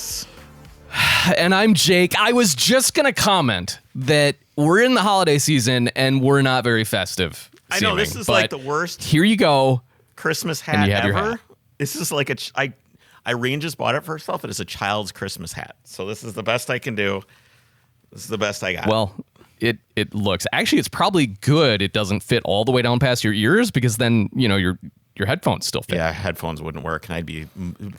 Claus. And I'm Jake. I was just going to comment that we're in the holiday season and we're not very festive. I know, this is like the worst Here you go. Christmas hat And you have ever. your hat. This is like Irene just bought it for herself. It is a child's Christmas hat. So this is the best I can do. This is the best I got. Well, it looks. Actually, it's probably good it doesn't fit all the way down past your ears because then, your headphones still fit. Yeah, headphones wouldn't work, and I'd be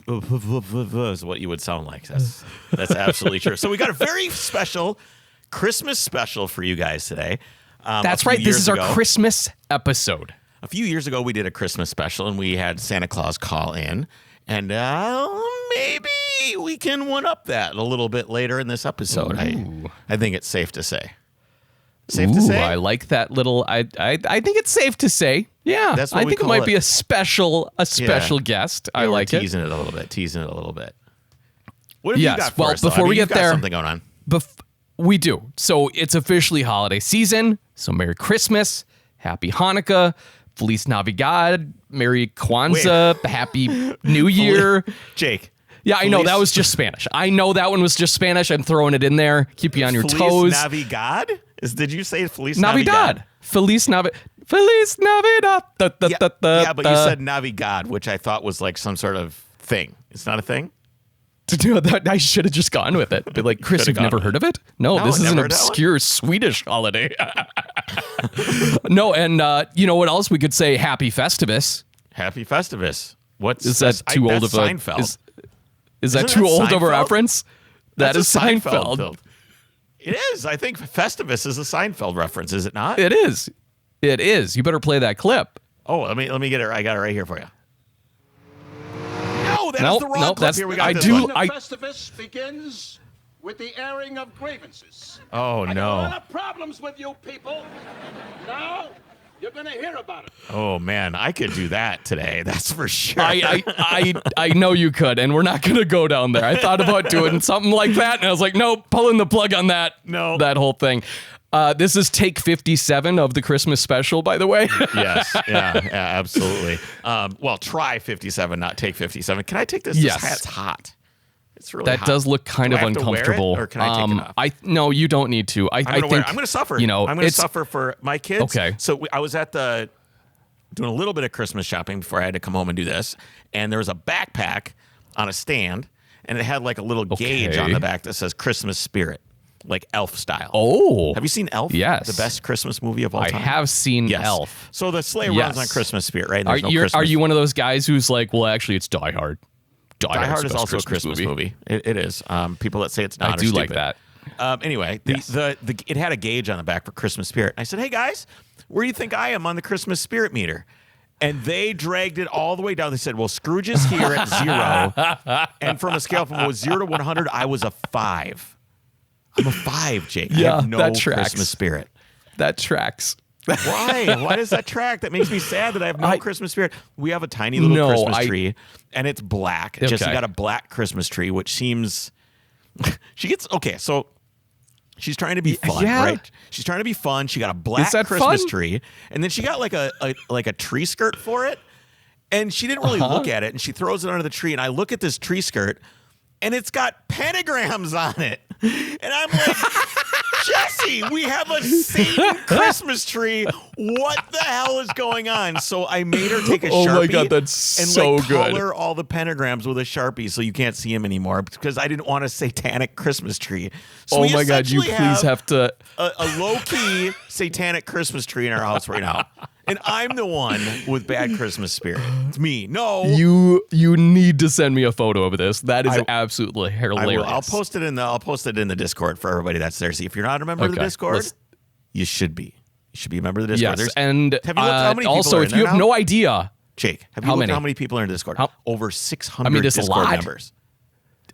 is what you would sound like. That's absolutely true. So we got a very special Christmas special for you guys today. That's right. This is our Christmas episode. A few years ago, we did a Christmas special, and we had Santa Claus call in, and maybe we can one-up that a little bit later in this episode. I think it's safe to say. Safe to say? I like that little. I think it's safe to say. Yeah, That's what I we think it call might it. be a special guest. I like it. Teasing it a little bit. What have you got for well, us, though? before we get you've got there, something going on. We do. So it's officially holiday season. So Merry Christmas, Happy Hanukkah, Feliz Navidad, Merry Kwanzaa, Happy New Year. Jake. Yeah, I know. That was just Spanish. I know that one was just Spanish. I'm throwing it in there. Keep you on your toes. Feliz Navidad? Did you say Feliz Navidad? Feliz Navidad. Feliz Navidad. Yeah, but you said Navidad, which I thought was like some sort of thing. It's not a thing? I should have just gone with it. Be like, Chris, you've never heard of it? No, this is an obscure Swedish holiday. No, and you know what else? We could say Happy Festivus. Happy Festivus. Is that too old of a Seinfeld? Is that too old of a reference? That is Seinfeld. Film. It is. I think Festivus is a Seinfeld reference, is it not? It is. It is. You better play that clip. Oh, let me get it. I got it right here for you. No, that's the wrong clip. Here we got this one. Festivus begins with the airing of grievances. Oh, I no. got a lot of problems with you people. Now you're going to hear about it. Oh, man. I could do that today. That's for sure. I know you could, and we're not going to go down there. I thought about doing something like that, and I was like, nope, pulling the plug on that. No. That whole thing. This is take 57 of the Christmas special, by the way. Yes. Yeah, absolutely. Well, try 57, not take 57. Can I take this? Yes. This hat's hot. It's really that hot. does look kind of uncomfortable. Or can I take it off? No, you don't need to. I think I'm going to suffer. I'm going to suffer for my kids. Okay. So I was doing a little bit of Christmas shopping before I had to come home and do this, and there was a backpack on a stand, and it had like a little gauge on the back that says Christmas Spirit, like Elf style. Oh. Have you seen Elf? Yes. The best Christmas movie of all time. I have seen Yes. Elf. So the sleigh runs on Christmas Spirit, right? And Are there's no you one of those guys who's like, well, actually, it's Die Hard. Die Hard is also a Christmas movie. It is. People that say it's not I do like that. Anyway, it had a gauge on the back for Christmas Spirit. I said, hey, guys, where do you think I am on the Christmas Spirit meter? And they dragged it all the way down. They said, well, Scrooge is here at 0. And from a scale from 0 to 100, I was a 5. I'm a 5, Jake. Yeah, I have no that tracks. Christmas Spirit. That tracks. Why? Why does that track? That makes me sad that I have no Christmas spirit. We have a tiny little Christmas tree, and it's black. Okay. Jessie got a black Christmas tree, which seems... so she's trying to be fun, right? She's trying to be fun. She got a black Christmas tree, and then she got like a tree skirt for it, and she didn't really look at it, and she throws it under the tree, and I look at this tree skirt, and it's got pentagrams on it. And I'm like, Jessie, we have a Satan Christmas tree. What the hell is going on? So I made her take a Sharpie. Oh my God, that's so good. Color all the pentagrams with a Sharpie so you can't see them anymore because I didn't want a satanic Christmas tree. So oh my God, you please have to... A low-key satanic Christmas tree in our house right now. And I'm the one with bad Christmas spirit. It's me. No. You need to send me a photo of this. That is absolutely hilarious. I'll post it in the Discord for everybody that's there. See, if you're not a member of the Discord, you should be. You should be a member of the Discord. Yes, and have you looked how many people also, are if in you there have now? no idea, Jake, have you looked how many people are in Discord? Over 600 Discord members.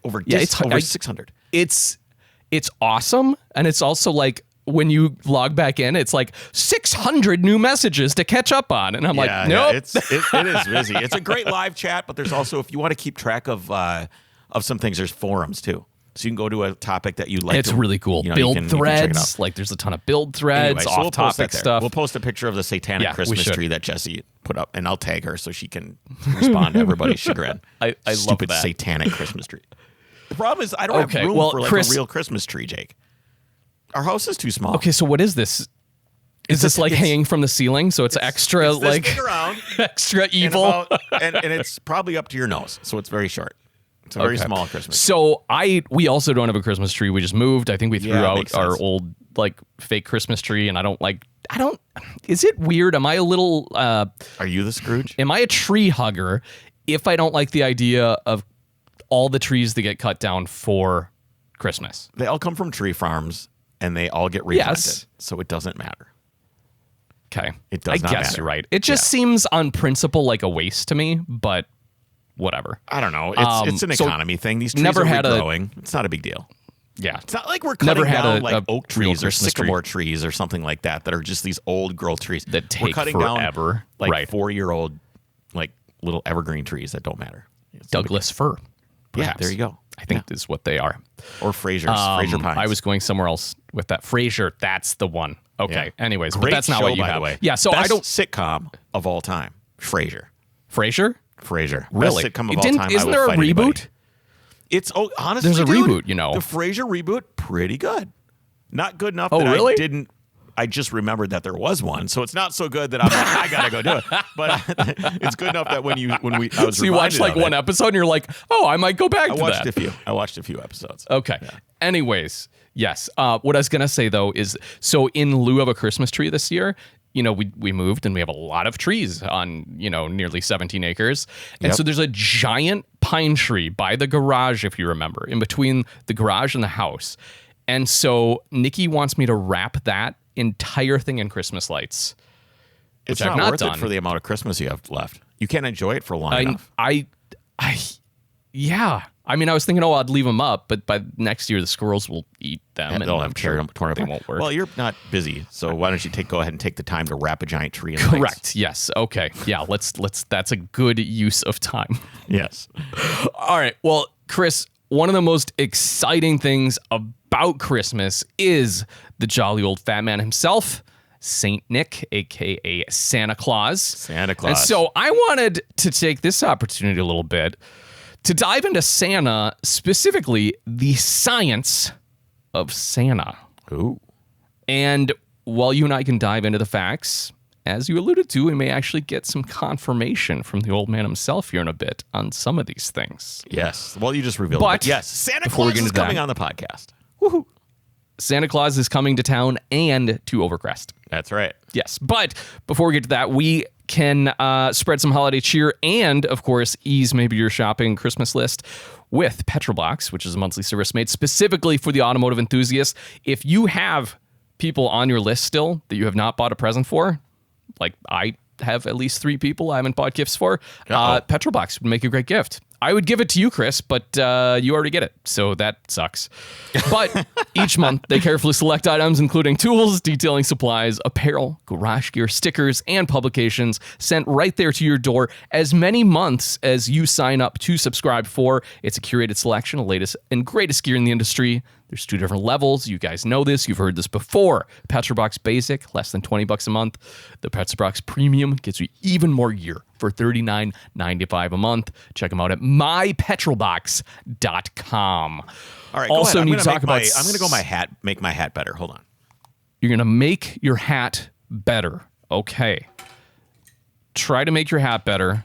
Over 600. It's awesome, and it's also like when you log back in, it's like 600 new messages to catch up on. And I'm like, nope. Yeah, it is busy. It's a great live chat, but there's also, if you want to keep track of some things, there's forums too. So you can go to a topic that you like. It's really cool. Build threads. Like there's a ton of build threads, anyway, off-topic stuff. We'll post a picture of the satanic Christmas tree that Jessie put up, and I'll tag her so she can respond to everybody's chagrin. I love Stupid that. satanic Christmas tree. The problem is I don't have room for like Chris, a real Christmas tree, Jake. Our house is too small. Okay, so what is this? Is this like hanging from the ceiling? So it's extra like big around, extra evil, and it's probably up to your nose, so it's very short. It's a very small Christmas tree. So we also don't have a Christmas tree. We just moved. I think we threw out our old like fake Christmas tree, and I don't. Is it weird? Am I a little? Are you the Scrooge? Am I a tree hugger if I don't like the idea of all the trees that get cut down for Christmas? They all come from tree farms, and they all get replanted, so it doesn't matter. Okay, it does not matter. I guess you're right. It just seems on principle like a waste to me, but whatever. I don't know. It's an economy thing. These trees are regrowing. It's not a big deal. Yeah. It's not like we're cutting down like oak trees or sycamore trees or something like that are just these old growth trees. That take we're cutting forever. Down like 4-year-old like little evergreen trees that don't matter. Douglas fir, perhaps. Yeah, there you go. I think is what they are. Or Fraser pines. I was going somewhere else with that. Fraser, that's the one. Okay. Yeah. Anyways, Great but that's not show, what you by have. The way. Yeah, so Best I don't sitcom of all time. Fraser. Frasier? Really? Best sitcom of all time. Isn't there a reboot? Anybody. It's honestly, there's a reboot. You know, the Frasier reboot, pretty good. Not good enough. Really? I just remembered that there was one, so it's not so good that I'm like, I gotta go do it. But it's good enough that I was. So you watched like one episode, and you're like, oh, I might go back to that. I watched a few episodes. Okay. Yeah. Anyways, yes. What I was gonna say though is, so in lieu of a Christmas tree this year, you know, we moved and we have a lot of trees on, you know, nearly 17 acres. And so there's a giant pine tree by the garage, if you remember, in between the garage and the house. And so Nikki wants me to wrap that entire thing in Christmas lights. It's not worth it for the amount of Christmas you have left. You can't enjoy it for long enough. Yeah. I mean, I was thinking, I'd leave them up, but by next year the squirrels will eat them, and they'll have torn apart. They won't work. Well, you're not busy, so why don't you go ahead and take the time to wrap a giant tree in Correct. lights? Yes. Okay. Yeah. Let's. That's a good use of time. Yes. All right. Well, Chris, one of the most exciting things about Christmas is the jolly old fat man himself, Saint Nick, aka Santa Claus. Santa Claus. And so I wanted to take this opportunity a little bit to dive into Santa, specifically the science of Santa. Ooh. And while you and I can dive into the facts, as you alluded to, we may actually get some confirmation from the old man himself here in a bit on some of these things. Yes. Well, you just revealed it. But yes, Santa Claus is coming on the podcast. Woohoo. Santa Claus is coming to town and to Overcrest. That's right. Yes. But before we get to that, we can spread some holiday cheer and, of course, ease maybe your shopping Christmas list with Petrolbox, which is a monthly service made specifically for the automotive enthusiasts. If you have people on your list still that you have not bought a present for, like I have at least 3 people I haven't bought gifts for, Petrolbox would make a great gift. I would give it to you, Chris, but you already get it, so that sucks. But each month, they carefully select items, including tools, detailing supplies, apparel, garage gear, stickers, and publications sent right there to your door as many months as you sign up to subscribe for. It's a curated selection of latest and greatest gear in the industry. There's 2 different levels. You guys know this. You've heard this before. Petrolbox Basic, less than $20 a month. The Petrolbox Premium gets you even more gear for $39.95 a month. Check them out at mypetrolbox.com. All right, also go ahead. need to talk about. I'm going to go make my hat better. Hold on. You're going to make your hat better. Okay. Try to make your hat better.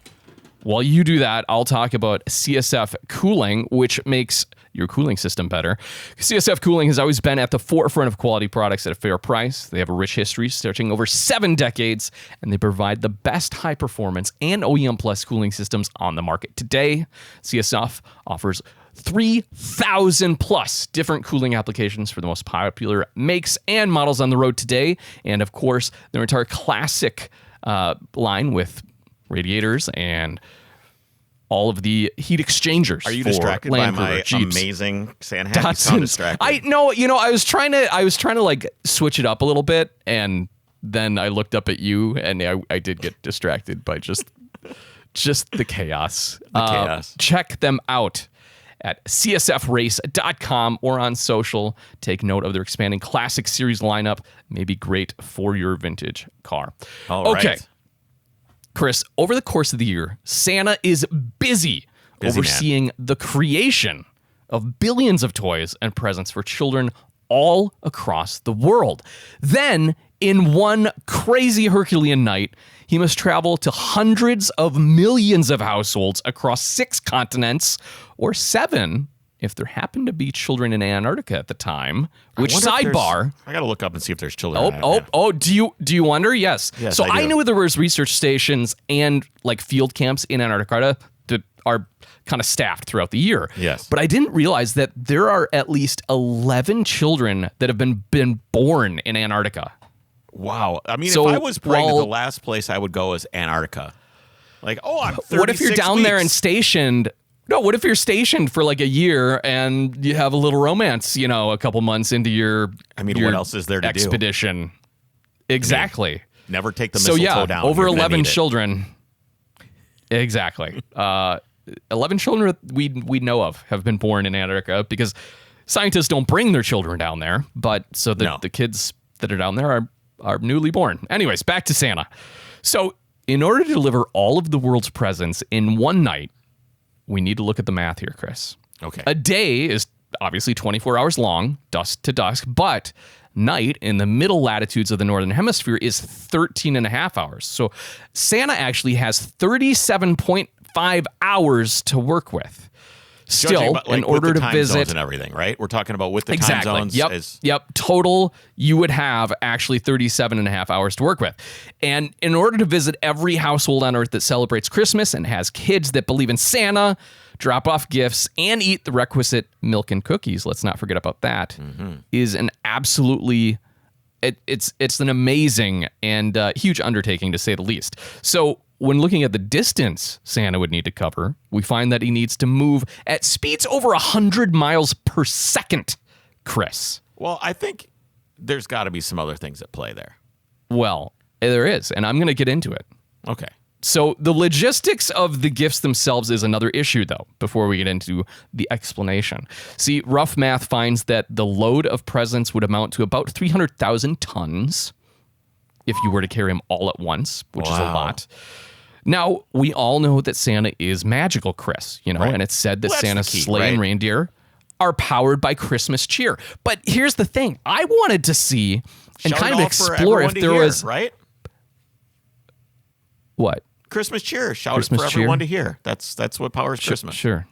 While you do that, I'll talk about CSF Cooling, which makes your cooling system better. CSF Cooling has always been at the forefront of quality products at a fair price. They have a rich history stretching over 7 decades, and they provide the best high performance and OEM Plus cooling systems on the market today. CSF offers 3,000 plus different cooling applications for the most popular makes and models on the road today. And of course, their entire classic line with radiators and all of the heat exchangers. Are you distracted by my amazing Santa hat? You sound distracted. I was trying to like switch it up a little bit, and then I looked up at you, and I did get distracted by just the chaos. Check them out at csfrace.com or on social. Take note of their expanding Classic Series lineup. May be great for your vintage car. All right. Okay. Chris, over the course of the year, Santa is busy overseeing the creation of billions of toys and presents for children all across the world. Then, in one crazy Herculean night, he must travel to hundreds of millions of households across 6 continents, or 7 if there happened to be children in Antarctica at the time. Which, sidebar, I got to look up and see if there's children. Do you wonder? Yes. Yes, So I do. knew there was research stations and like field camps in Antarctica that are kind of staffed throughout the year. Yes. But I didn't realize that there are at least 11 children that have been born in Antarctica. Wow. I mean, So, if I was pregnant, the last place I would go is Antarctica. Like, I'm 36 What if you're down there and weeks. stationed? No, what if you're stationed for like a year and you have a little romance, a couple months into your what else is there to do? expedition? Exactly. Never take the So mistletoe down. over You're gonna 11 need it. children. Exactly. 11 children we know of have been born in Antarctica because scientists don't bring their children down there, but so the kids that are down there are newly born. Anyways, back to Santa. So in order to deliver all of the world's presents in one night, we need to look at the math here, Chris. Okay. A day is obviously 24 hours long, dusk to dusk, but night in the middle latitudes of the northern hemisphere is 13 and a half hours. So Santa actually has 37.5 hours to work with. Still, in order to visit and everything, right? We're talking about with the exactly. time zones. Yep. Total, you would have actually 37 and a half hours to work with. And in order to visit every household on Earth that celebrates Christmas and has kids that believe in Santa, drop off gifts, and eat the requisite milk and cookies, let's not forget about that, is an absolutely, it's an amazing and huge undertaking to say the least. So when looking at the distance Santa would need to cover, we find that he needs to move at speeds over 100 miles per second, Chris. Well, I think there's got to be some other things at play there. Well, there is, and I'm going to get into it. Okay. So the logistics of the gifts themselves is another issue, though, before we get into the explanation. See, rough math finds that the load of presents would amount to about 300,000 tons if you were to carry them all at once, which is a lot. Now, we all know that Santa is magical, Chris, Right. and it's said that Well, that's Santa's the key, sleigh and right? reindeer are powered by Christmas cheer. But here's the thing. I wanted to see and Shout kind of out for explore everyone if to there hear, was... right? What? Christmas cheer. Shout Christmas it for everyone to hear. That's what powers Christmas. Sure.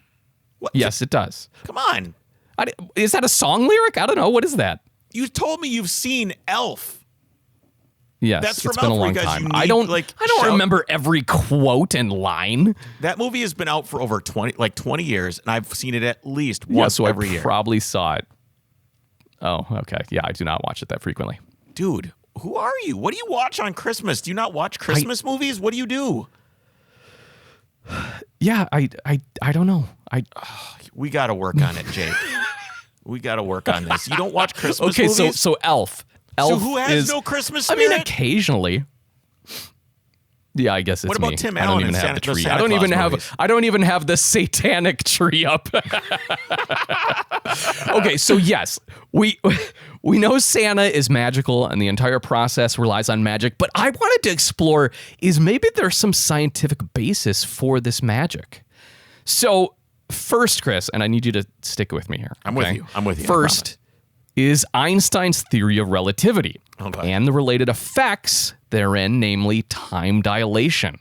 What? Yes, it does. Come on. Is that a song lyric? I don't know. What is that? You told me you've seen Elf. Yes, That's from it's been a Elf, long because time. you I need, don't shout- remember every quote and line. That movie has been out for over 20 years, and I've seen it at least Yeah, once so every I year. probably saw it. Oh, okay. Yeah, I do not watch it that frequently. Dude, who are you? What do you watch on Christmas? Do you not watch Christmas movies? What do you do? Yeah, I don't know. We got to work on it, Jake. We got to work on this. You don't watch Christmas Okay, movies? so Elf. Elf So who has is, no Christmas I spirit? mean, occasionally. Yeah, I guess it's What about me. Tim I don't Allen even and have the the tree. Santa I don't even Claus have. movies? I don't even have the satanic tree up. Okay, so yes, we know Santa is magical and the entire process relies on magic. But I wanted to explore is maybe there's some scientific basis for this magic. So first, Chris, and I need you to stick with me here. I'm with you. I'm with you. I First is Einstein's theory of relativity Okay. and the related effects therein, namely time dilation.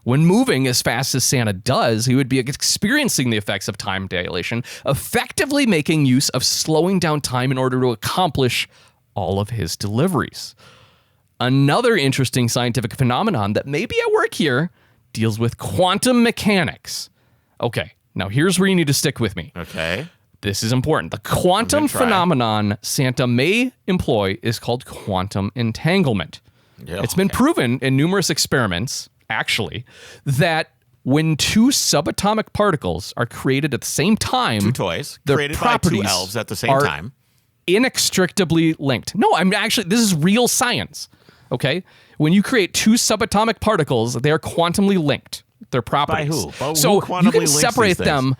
When moving as fast as Santa does, he would be experiencing the effects of time dilation, effectively making use of slowing down time in order to accomplish all of his deliveries. Another interesting scientific phenomenon that may be at work here deals with quantum mechanics. Okay, now here's where you need to stick with me. Okay. This is important. The quantum try. phenomenon Santa may employ is called quantum entanglement. Yeah, It's been proven in numerous experiments, actually, that when two subatomic particles are created at the same time, Two toys their created by properties two elves at the same are time. inextricably linked. No, this is real science. Okay? When you create two subatomic particles, they are quantumly linked. Their properties. who? By who So you quantumly can links separate these them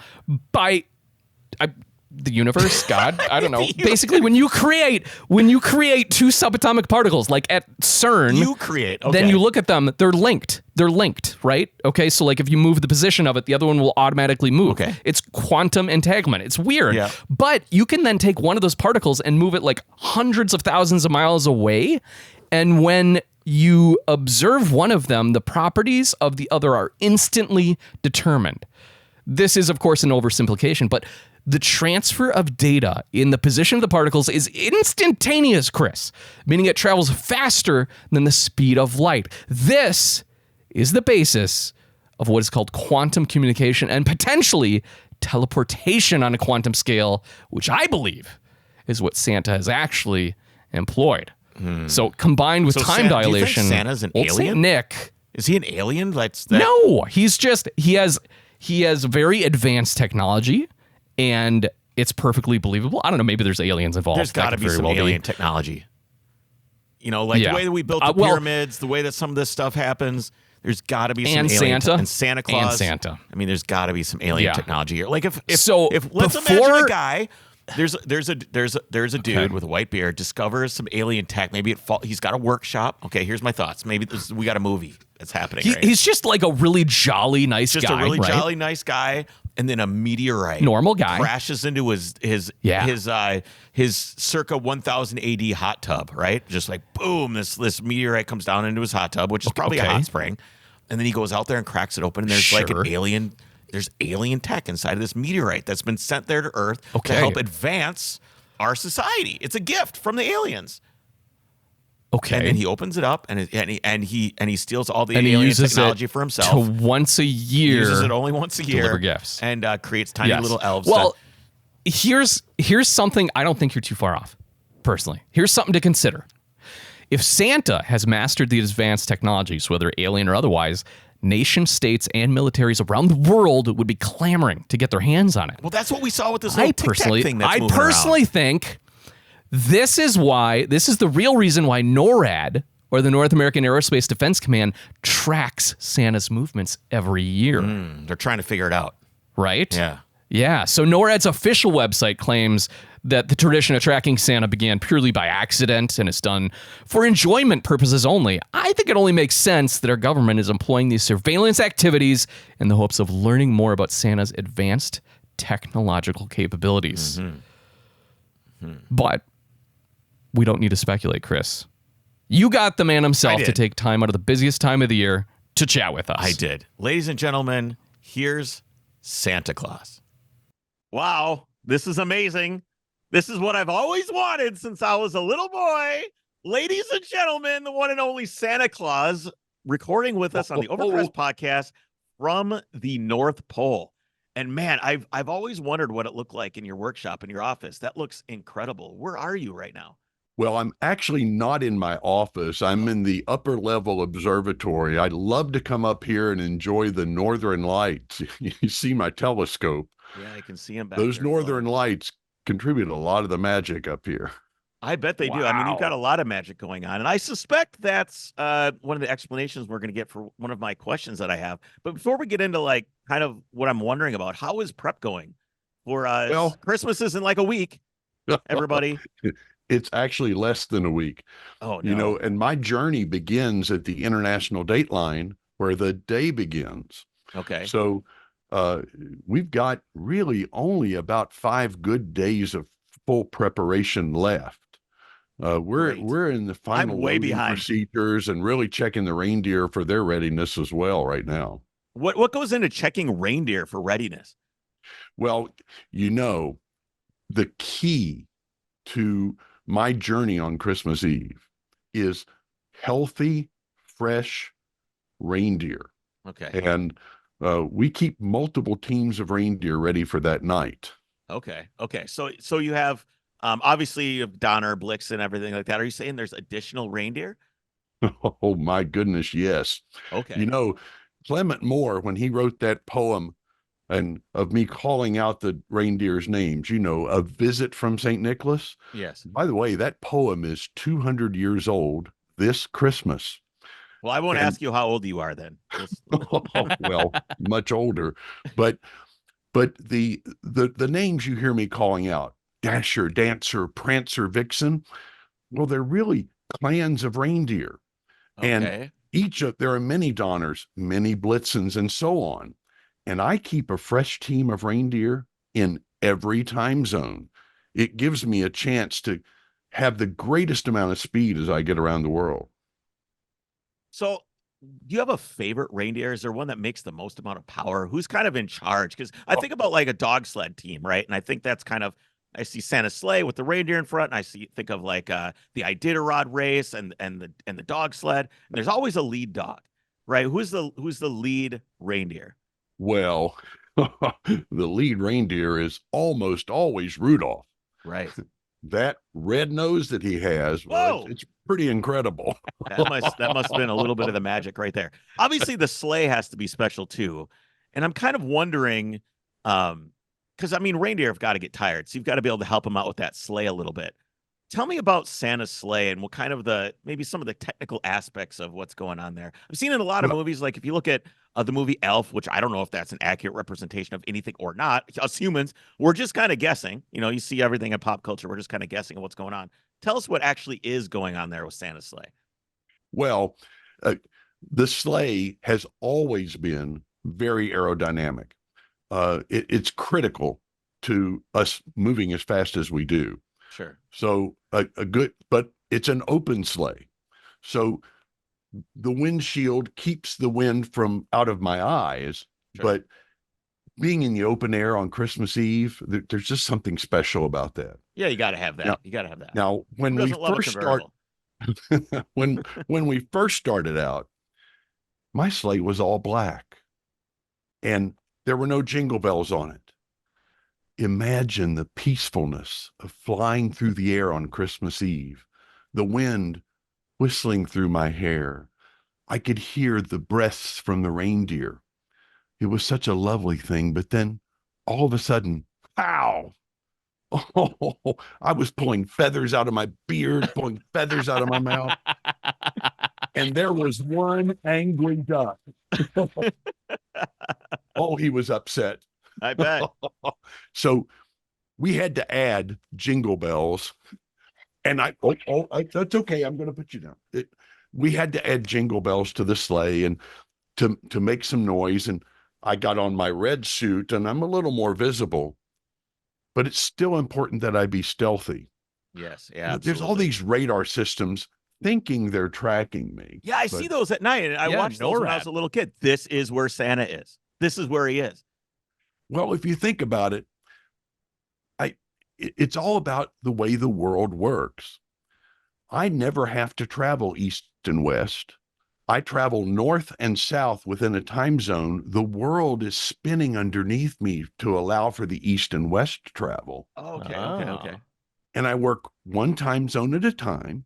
by the universe, God, I don't know. Basically, when you create two subatomic particles, like at CERN, then you look at them, they're linked, right? Okay, so like if you move the position of it, the other one will automatically move. Okay. It's quantum entanglement. It's weird. Yeah. But you can then take one of those particles and move it like hundreds of thousands of miles away, and when you observe one of them, the properties of the other are instantly determined. This is, of course, an oversimplification, but the transfer of data in the position of the particles is instantaneous, Chris, meaning it travels faster than the speed of light. This is the basis of what is called quantum communication and potentially teleportation on a quantum scale, which I believe is what Santa has actually employed. So combined with time dilation, do you think Santa's an alien? Saint Nick, is he an alien? No, he has very advanced technology. And it's perfectly believable. I don't know. Maybe there's aliens involved. There's got to be some alien technology. You know, like the way that we built the pyramids, the way that some of this stuff happens. There's got to be some alien and Santa Claus. And Santa. I mean, there's got to be some alien technology here. Like if let's imagine a guy. There's a dude with a white beard discovers some alien tech. Maybe he's got a workshop. Okay, here's my thoughts. Maybe we got a movie that's happening. He's just like a really jolly nice guy. Just a really jolly nice guy. And then a meteorite, normal guy, crashes into his circa 1000 AD hot tub, right? Just like boom, this meteorite comes down into his hot tub, which is probably a hot spring. And then he goes out there and cracks it open, and there's like an alien. There's alien tech inside of this meteorite that's been sent there to Earth to help advance our society. It's a gift from the aliens. Okay. And then he opens it up and he steals all the alien technology for himself. Once a year. Uses it only once a year. Deliver gifts. And creates tiny little elves. Well, here's something I don't think you're too far off, personally. Here's something to consider. If Santa has mastered the advanced technologies, whether alien or otherwise, nation states and militaries around the world would be clamoring to get their hands on it. Well, that's what we saw with this little tic-tac thing that's moving around. Think this is the real reason why NORAD, or the North American Aerospace Defense Command, tracks Santa's movements every year. They're trying to figure it out. Right? Yeah. Yeah. So NORAD's official website claims that the tradition of tracking Santa began purely by accident and is done for enjoyment purposes only. I think it only makes sense that our government is employing these surveillance activities in the hopes of learning more about Santa's advanced technological capabilities. But we don't need to speculate, Chris. You got the man himself to take time out of the busiest time of the year to chat with us. I did. Ladies and gentlemen, here's Santa Claus. Wow, this is amazing. This is what I've always wanted since I was a little boy. Ladies and gentlemen, the one and only Santa Claus recording with us on the Overpress podcast from the North Pole. And man, I've always wondered what it looked like in your workshop, in your office. That looks incredible. Where are you right now? Well, I'm actually not in my office. I'm in the upper level observatory. I'd love to come up here and enjoy the northern lights. You see my telescope. Yeah, I can see them back Those there. northern lights contribute a lot of the magic up here. I bet they do. I mean, you've got a lot of magic going on. And I suspect that's one of the explanations we're going to get for one of my questions that I have. But before we get into like kind of what I'm wondering about, how is prep going for Christmas is in like a week, everybody? It's actually less than a week. Oh, no. You know, and my journey begins at the international date line where the day begins. Okay. So we've got really only about 5 good days of full preparation left. We're in the final procedures and really checking the reindeer for their readiness as well right now. What goes into checking reindeer for readiness? Well, you know, the key to my journey on Christmas Eve is healthy, fresh reindeer. Okay. And we keep multiple teams of reindeer ready for that night. Okay. So you have obviously you have Donner, Blix, and everything like that. Are you saying there's additional reindeer? Oh my goodness, yes. Okay. You know, Clement Moore, when he wrote that poem and of me calling out the reindeer's names, you know, A Visit from St. Nicholas. Yes. By the way, that poem is 200 years old this Christmas. Well, I won't ask you how old you are then. Well, much older. But But the names you hear me calling out, Dasher, Dancer, Prancer, Vixen, well, they're really clans of reindeer. Okay. And there are many Donners, many Blitzens, and so on. And I keep a fresh team of reindeer in every time zone. It gives me a chance to have the greatest amount of speed as I get around the world. So, do you have a favorite reindeer? Is there one that makes the most amount of power? Who's kind of in charge? Because I think about like a dog sled team, right? And I think that's kind of, I see Santa's sleigh with the reindeer in front, and think of like the Iditarod race and the dog sled. And there's always a lead dog, right? Who's the lead reindeer? Well, the lead reindeer is almost always Rudolph. Right. That red nose that he has, well, it's pretty incredible. that must have been a little bit of the magic right there. Obviously, the sleigh has to be special too. And I'm kind of wondering, because I mean, reindeer have got to get tired, so you've got to be able to help them out with that sleigh a little bit. Tell me about Santa's sleigh and what kind of maybe some of the technical aspects of what's going on there. I've seen in a lot of movies, like if you look at the movie Elf, which I don't know if that's an accurate representation of anything or not. Us humans, we're just kind of guessing. You know, you see everything in pop culture. We're just kind of guessing at what's going on. Tell us what actually is going on there with Santa's sleigh. Well, the sleigh has always been very aerodynamic. It's critical to us moving as fast as we do. Sure. So but it's an open sleigh. So the windshield keeps the wind from out of my eyes, sure. But being in the open air on Christmas Eve, there's just something special about that. Yeah, you got to have that. Now, you got to have that. Now, when we first started out, my sleigh was all black and there were no jingle bells on it. Imagine the peacefulness of flying through the air on Christmas Eve, the wind whistling through my hair. I could hear the breaths from the reindeer. It was such a lovely thing, but then all of a sudden, pow! Oh, I was pulling feathers out of my beard, pulling feathers out of my mouth. And there was one angry duck. Oh, he was upset. I bet. So we had to add jingle bells. And that's okay. I'm going to put you down. We had to add jingle bells to the sleigh and to make some noise. And I got on my red suit and I'm a little more visible, but it's still important that I be stealthy. Yes. Yeah. There's all these radar systems thinking they're tracking me. Yeah. I see those at night. And I watched those when I was a little kid. This is where Santa is. This is where he is. Well, if you think about it, it's all about the way the world works. I never have to travel east and west. I travel north and south within a time zone. The world is spinning underneath me to allow for the east and west travel. Okay. And I work one time zone at a time.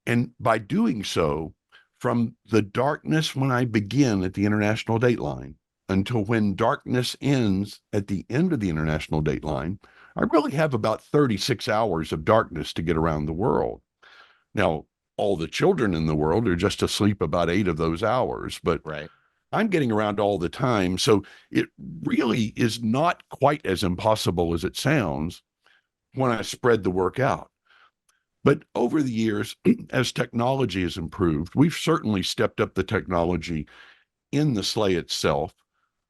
And by doing so, from the darkness when I begin at the international dateline until when darkness ends at the end of the international dateline, I really have about 36 hours of darkness to get around the world. Now, all the children in the world are just asleep about 8 of those hours, but I'm getting around all the time. So it really is not quite as impossible as it sounds when I spread the work out. But over the years, as technology has improved, we've certainly stepped up the technology in the sleigh itself.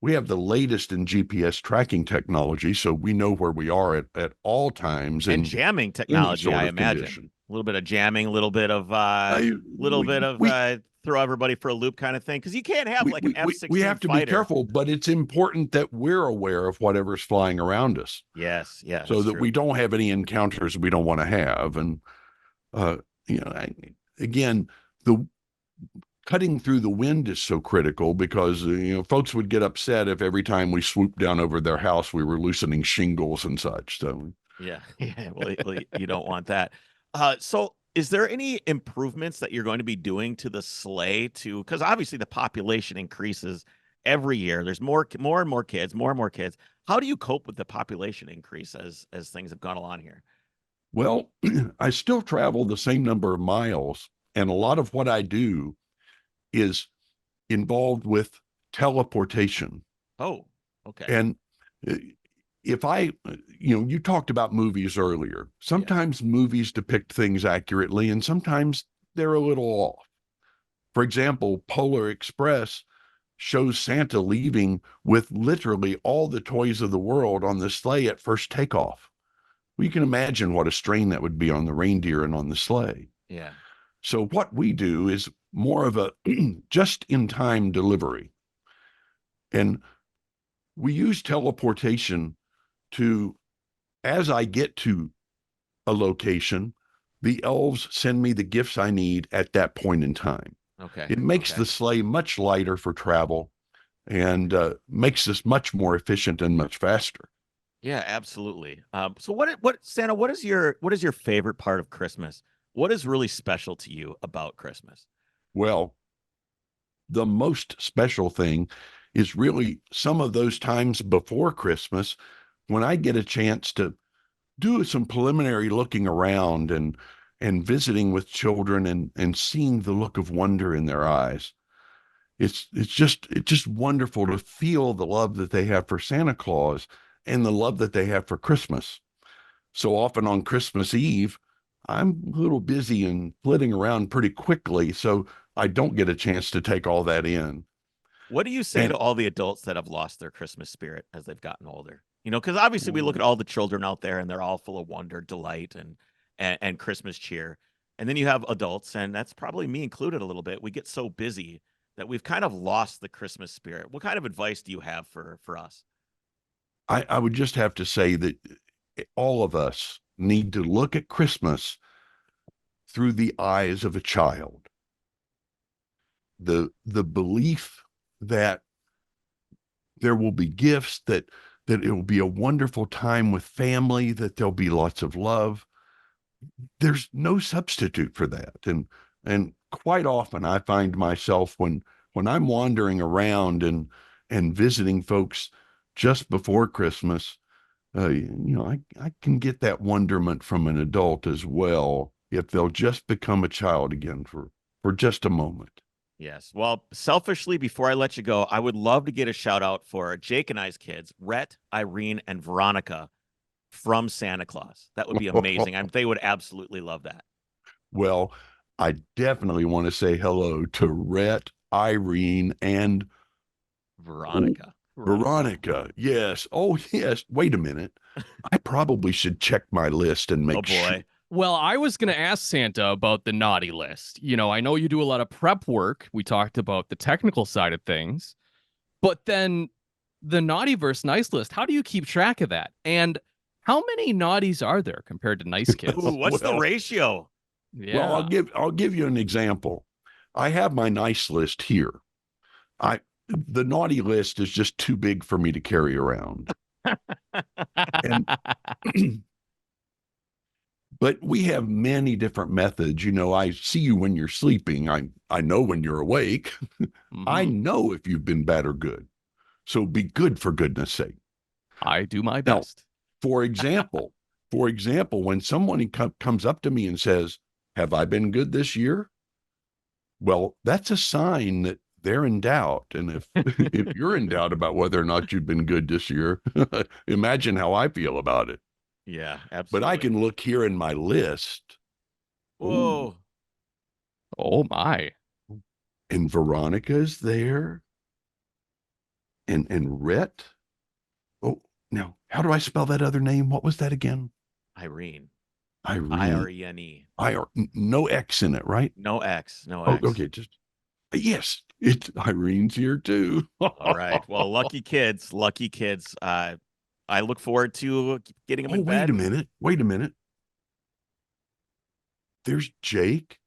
We have the latest in GPS tracking technology, so we know where we are at all times. And jamming technology, I imagine. Condition. A little bit of jamming, a little bit of throw everybody for a loop kind of thing, because you can't have an F-16 We have to fighter. Be careful, but it's important that we're aware of whatever's flying around us. Yes, so that we don't have any encounters we don't want to have. And again, the cutting through the wind is so critical because folks would get upset if every time we swooped down over their house we were loosening shingles and such. So well, you don't want that. So is there any improvements that you're going to be doing to the sleigh because obviously the population increases every year. There's more and more kids. How do you cope with the population increase as things have gone along here? Well, I still travel the same number of miles, and a lot of what I do is involved with teleportation. Oh, okay. And If I, you talked about movies earlier. Sometimes movies depict things accurately, and sometimes they're a little off. For example, Polar Express shows Santa leaving with literally all the toys of the world on the sleigh at first takeoff. Well, you can imagine what a strain that would be on the reindeer and on the sleigh. Yeah. So what we do is more of a just-in-time delivery. And we use teleportation to, as I get to a location, the elves send me the gifts I need at that point in time. Okay. It makes the sleigh much lighter for travel and makes us much more efficient and much faster. Yeah, absolutely. So what Santa, what is your favorite part of Christmas? What is really special to you about Christmas? Well, the most special thing is really some of those times before Christmas when I get a chance to do some preliminary looking around and visiting with children and seeing the look of wonder in their eyes. It's just wonderful to feel the love that they have for Santa Claus and the love that they have for Christmas. So often on Christmas Eve, I'm a little busy and flitting around pretty quickly, so I don't get a chance to take all that in. What do you say to all the adults that have lost their Christmas spirit as they've gotten older? Because obviously we look at all the children out there and they're all full of wonder, delight, and Christmas cheer. And then you have adults, and that's probably me included a little bit. We get so busy that we've kind of lost the Christmas spirit. What kind of advice do you have for us? I would just have to say that all of us need to look at Christmas through the eyes of a child. The belief that there will be gifts, that it will be a wonderful time with family, that there'll be lots of love. There's no substitute for that. And quite often I find myself when I'm wandering around and visiting folks just before Christmas, I can get that wonderment from an adult as well if they'll just become a child again for just a moment. Yes. Well, selfishly, before I let you go, I would love to get a shout out for Jake and I's kids, Rhett, Irene, and Veronica from Santa Claus. That would be amazing. They would absolutely love that. Well, I definitely want to say hello to Rhett, Irene, and Veronica. Veronica. Yes. Oh, yes. Wait a minute. I probably should check my list and make sure. Well, I was going to ask Santa about the naughty list. I know you do a lot of prep work. We talked about the technical side of things, but then the naughty versus nice list, how do you keep track of that? And how many naughties are there compared to nice kids? Ooh, what's the ratio? Yeah. Well, I'll give you an example. I have my nice list here. The naughty list is just too big for me to carry around. But we have many different methods. I see you when you're sleeping. I know when you're awake. Mm-hmm. I know if you've been bad or good. So be good, for goodness sake. I do my best. Now, for example, when someone comes up to me and says, "Have I been good this year?" Well, that's a sign that they're in doubt. And if you're in doubt about whether or not you've been good this year, imagine how I feel about it. Yeah, absolutely. But I can look here in my list. Whoa. Ooh. Oh, my. And Veronica's there. And Rhett. Oh, now, how do I spell that other name? What was that again? Irene. Irene. No X in it, right? No X. Oh, okay. Yes, it's Irene's here too. All right. Well, lucky kids. I look forward to getting them in bed. Wait a minute. There's Jake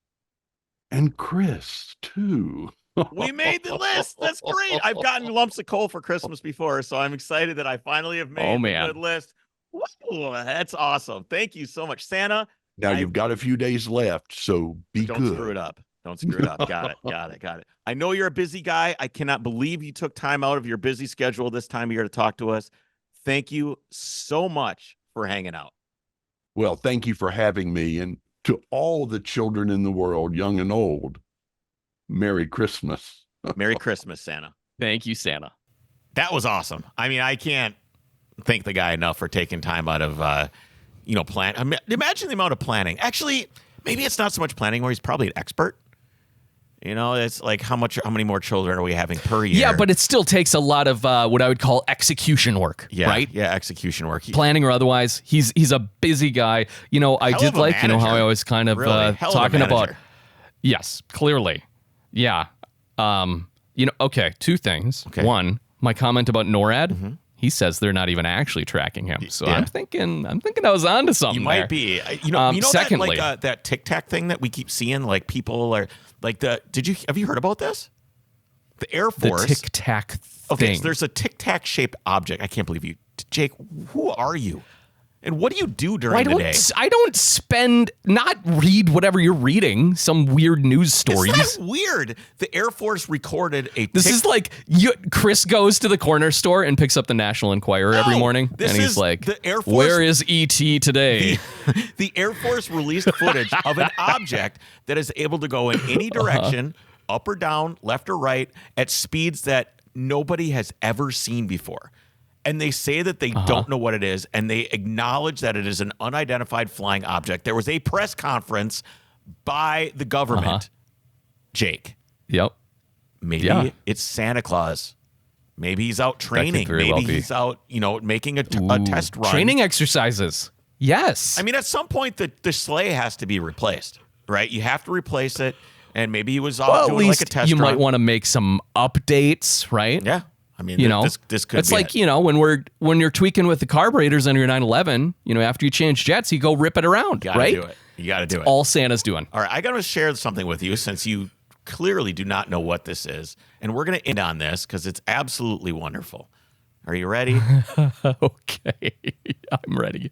and Chris too. We made the list. That's great. I've gotten lumps of coal for Christmas before, so I'm excited that I finally have made a good list. Whoa, that's awesome. Thank you so much, Santa. Now you've got a few days left, so be good. Don't screw it up. Got it. I know you're a busy guy. I cannot believe you took time out of your busy schedule this time of year to talk to us. Thank you so much for hanging out. Well, thank you for having me. And to all the children in the world, young and old, Merry Christmas. Merry Christmas, Santa. Thank you, Santa. That was awesome. I mean, I can't thank the guy enough for taking time out of, plan. Imagine the amount of planning. Actually, maybe it's not so much planning where he's probably an expert. It's like how many more children are we having per year? Yeah, but it still takes a lot of what I would call execution work, right? Yeah, execution work. Planning or otherwise. He's a busy guy. I did like, how I always kind of talking about. Yes, clearly. Yeah. Okay, two things. Okay. One, my comment about NORAD. Mm-hmm. He says they're not even actually tracking him. So I'm thinking I was onto something. You might be. Secondly, that Tic Tac thing that we keep seeing, like people are like have you heard about this? The Air Force. The Tic Tac thing. Okay, so there's a Tic Tac shaped object. I can't believe you. Jake, who are you? And what do you do during the day? I don't read whatever you're reading, some weird news stories. It's not weird. The Air Force recorded This is like Chris goes to the corner store and picks up the National Enquirer every morning. And he's like, the Air Force, where is E.T. today? The Air Force released footage of an object that is able to go in any direction, up or down, left or right, at speeds that nobody has ever seen before. And they say that they don't know what it is, and they acknowledge that it is an unidentified flying object. There was a press conference by the government, Jake. Yep. Maybe it's Santa Claus. Maybe he's out training. Maybe he's out, making a test run. Training exercises. Yes. I mean, at some point, the sleigh has to be replaced, right? You have to replace it, and maybe he was out doing like a test run. You might want to make some updates, right? Yeah. I mean, this could it's be like, when you're tweaking with the carburetors on your 911, after you change jets, you go rip it around, right? You got to do it. All Santa's doing. All right, I got to share something with you since you clearly do not know what this is. And we're going to end on this because it's absolutely wonderful. Are you ready? Okay, I'm ready.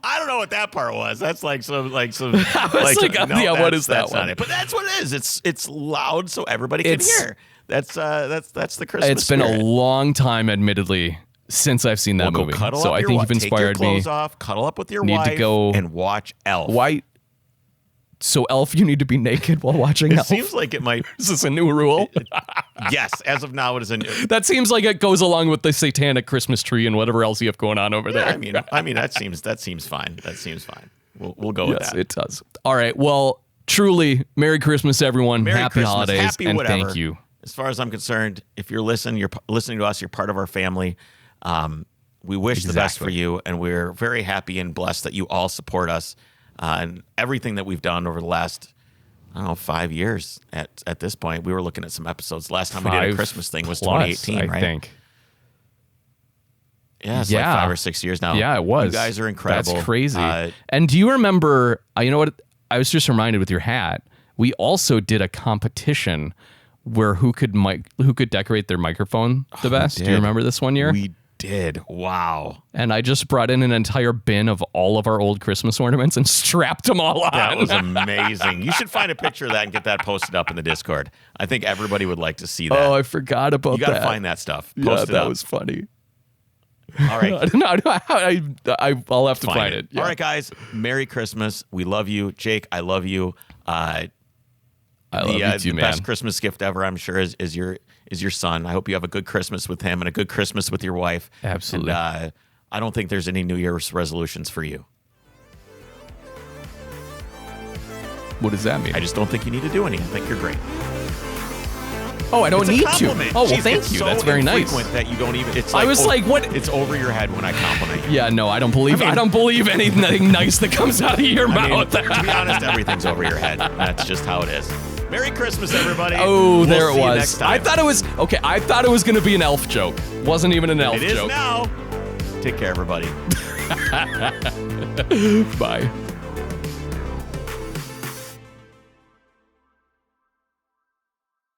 I don't know what that part was. That's like some what is that one? Not it. But that's what it is. It's loud so everybody can hear. That's the Christmas. It's been a long time, admittedly, since I've seen that movie. So I think you've inspired me. Take your clothes off, cuddle up with your wife, to go and watch Elf. Why? So Elf, you need to be naked while watching Elf? It seems like it might. Is this a new rule? Yes, as of now, it is a new. That seems like it goes along with the satanic Christmas tree and whatever else you have going on over there. I mean, that seems fine. That seems fine. We'll go with that. Yes, it does. All right. Well, truly, Merry Christmas, everyone. Happy holidays, happy and whatever. Thank you. As far as I'm concerned, if you're listening to us, you're part of our family. We wish the best for you, and we're very happy and blessed that you all support us and everything that we've done over the last, 5 years at this point. We were looking at some episodes. Last time we did a Christmas thing was 2018, right? I think. Yeah, it's like 5 or 6 years now. Yeah, it was. You guys are incredible. That's crazy. And do you remember, you know what? I was just reminded with your hat, we also did a competition where who could decorate their microphone the best. Do you remember this one year? We did. Wow. And I just brought in an entire bin of all of our old Christmas ornaments and strapped them all on. That was amazing. You should find a picture of that and get that posted up in the Discord. I think everybody would like to see that. Oh, I forgot about that. You got to find that stuff. Post it up. That was funny. All right. No, I'll have to find it. Yeah. All right, guys. Merry Christmas. We love you. Jake, I love you. I love you too, the man. best Christmas gift ever, I'm sure, is your son. I hope you have a good Christmas with him and a good Christmas with your wife. Absolutely. And I don't think there's any New Year's resolutions for you. What does that mean? I just don't think you need to do any. I think you're great. Oh, I don't need to. Oh, well, Jeez, thank you. So that's very nice. That you don't even. It's like, I was like, what? It's over your head when I compliment you. Yeah, no, I don't believe. I don't believe anything nice that comes out of your mouth. To be honest, everything's over your head. That's just how it is. Merry Christmas, everybody. Oh, there it was. I thought it was okay. I thought it was going to be an elf joke. Wasn't even an elf joke. It is now. Take care, everybody. Bye.